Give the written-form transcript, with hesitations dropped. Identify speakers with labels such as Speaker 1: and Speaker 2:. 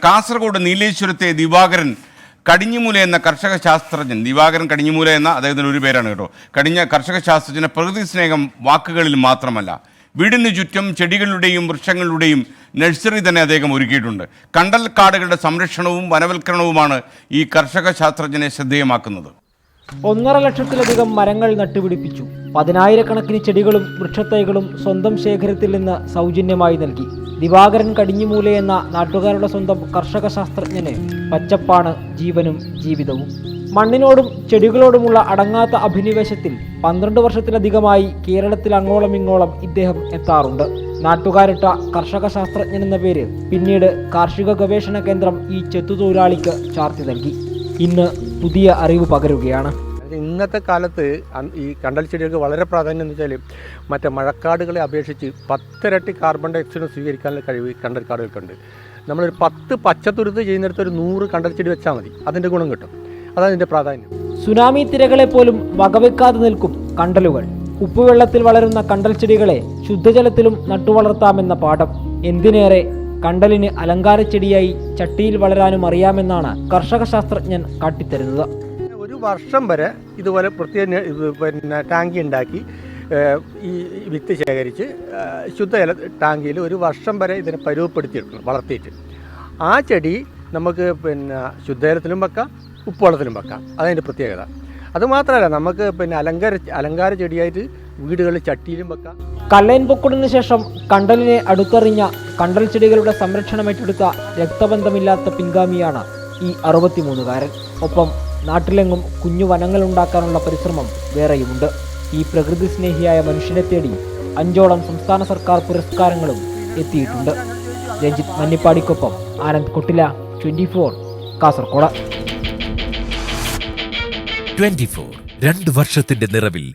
Speaker 1: കാസർഗോഡ് നീലേശ്വരത്തെ ദിവാകരൻ കടിഞ്ഞിമൂല എന്ന കർഷക ശാസ്ത്രജ്ഞൻ, ദിവാകരൻ കടിഞ്ഞിമൂല എന്ന അദ്ദേഹത്തിൻ്റെ ഒരു പേരാണ് കേട്ടോ. കർഷക ശാസ്ത്രജ്ഞന് പ്രകൃതി സ്നേഹം വാക്കുകളിൽ മാത്രമല്ല, വീടിന് ചുറ്റും ചെടികളുടെയും വൃക്ഷങ്ങളുടെയും നഴ്സറി തന്നെ അദ്ദേഹം ഒരുക്കിയിട്ടുണ്ട്. കണ്ടൽ കാടുകളുടെ സംരക്ഷണവും വനവൽക്കരണവുമാണ് ഈ കർഷക ശാസ്ത്രജ്ഞനെ ശ്രദ്ധേയമാക്കുന്നത്.
Speaker 2: 1.5 ലക്ഷത്തിലധികം മരങ്ങൾ നട്ടുപിടിപ്പിച്ചു. 10,000കണക്കിന് ചെടികളും വൃക്ഷത്തൈകളും സ്വന്തം ശേഖരത്തിൽ നിന്ന് സൗജന്യമായി നൽകി. ദിവാകരൻ കടിഞ്ഞിമൂല എന്ന നാട്ടുകാരുടെ സ്വന്തം കർഷക ശാസ്ത്രജ്ഞന് പച്ചപ്പാണ് ജീവനും ജീവിതവും. മണ്ണിനോടും ചെടികളോടുമുള്ള അടങ്ങാത്ത അഭിനിവേശത്തിൽ 12 വർഷത്തിലധികമായി കേരളത്തിൽ അങ്ങോളം ഇങ്ങോളം ഇദ്ദേഹം എത്താറുണ്ട്. നാട്ടുകാരിട്ട കർഷക ശാസ്ത്രജ്ഞൻ എന്ന പേര് പിന്നീട് കാർഷിക ഗവേഷണ കേന്ദ്രം ഈ ചെത്തുതൊഴിലാളിക്ക് ചാർത്തി നൽകി. ഇന്ന് പുതിയ അറിവ് പകരുകയാണ്.
Speaker 3: ഇന്നത്തെ കാലത്ത് ഈ കണ്ടൽ ചെടികൾക്ക് വളരെ പ്രാധാന്യം എന്ന് വെച്ചാൽ മറ്റേ മഴക്കാടുകളെ അപേക്ഷിച്ച് 10 ഇരട്ടി കാർബൺ ഡയോക്സൈഡ് സ്വീകരിക്കാനുള്ള കഴിവ് കണ്ടൽ കാടുകൾക്കുണ്ട്. നമ്മളൊരു 10 പച്ചത്തുരുത്ത് ചെയ്യുന്നിടത്ത് ഒരു 100 കണ്ടൽ ചെടി വെച്ചാൽ മതി, അതിൻ്റെ ഗുണം കിട്ടും. അതാണ് ഇതിൻ്റെ പ്രാധാന്യം.
Speaker 2: സുനാമി തിരകളെ പോലും വകവെക്കാതെ നിൽക്കും കണ്ടലുകൾ. ഉപ്പുവെള്ളത്തിൽ വളരുന്ന കണ്ടൽ ചെടികളെ ശുദ്ധജലത്തിലും നട്ടുവളർത്താമെന്ന പാഠം. എന്തിനേറെ, കണ്ടലിന് അലങ്കാര ചെടിയായി ചട്ടിയിൽ വളരാനും അറിയാമെന്നാണ് കർഷക ശാസ്ത്രജ്ഞൻ കാട്ടിത്തരുന്നത്.
Speaker 3: ഒരു വർഷം വരെ ഇതുപോലെ പ്രത്യേക ടാങ്കി ഉണ്ടാക്കി ഈ വിത്ത് ശേഖരിച്ച് ശുദ്ധജല ടാങ്കിയിൽ ഒരു വർഷം വരെ ഇതിനെ പരുവപ്പെടുത്തിയെടുക്കണം, വളർത്തിയിട്ട്. ആ ചെടി നമുക്ക് ശുദ്ധജലത്തിലും വെക്കാം, ഉപ്പുവെള്ളത്തിലും വെക്കാം. അതതിൻ്റെ പ്രത്യേകത. അതുമാത്രമല്ല, നമുക്ക് അലങ്കാര ചെടിയായിട്ട് വീടുകളിൽ ചട്ടിയിലും വെക്കാം.
Speaker 2: കള്ളയൻ പൊക്കുടിന് ശേഷം കണ്ടലിനെ അടുത്തറിഞ്ഞ കണ്ടൽ ചെടികളുടെ സംരക്ഷണം ഏറ്റെടുത്ത രക്തബന്ധമില്ലാത്ത പിൻഗാമിയാണ് ഈ 63കാരൻ. ഒപ്പം നാട്ടിലെങ്ങും കുഞ്ഞു വനങ്ങൾ ഉണ്ടാക്കാനുള്ള പരിശ്രമം വേറെയുമുണ്ട്. ഈ പ്രകൃതി സ്നേഹിയായ മനുഷ്യനെ തേടി 5ഓളം സംസ്ഥാന സർക്കാർ പുരസ്കാരങ്ങളും എത്തിയിട്ടുണ്ട്. രഞ്ജിത്ത് മന്നിപ്പാടിക്കൊപ്പം ആനന്ദ് കൊട്ടില, 24 കാസർഗോഡ്.
Speaker 4: 24 2 വർഷത്തിന്റെ നിറവിൽ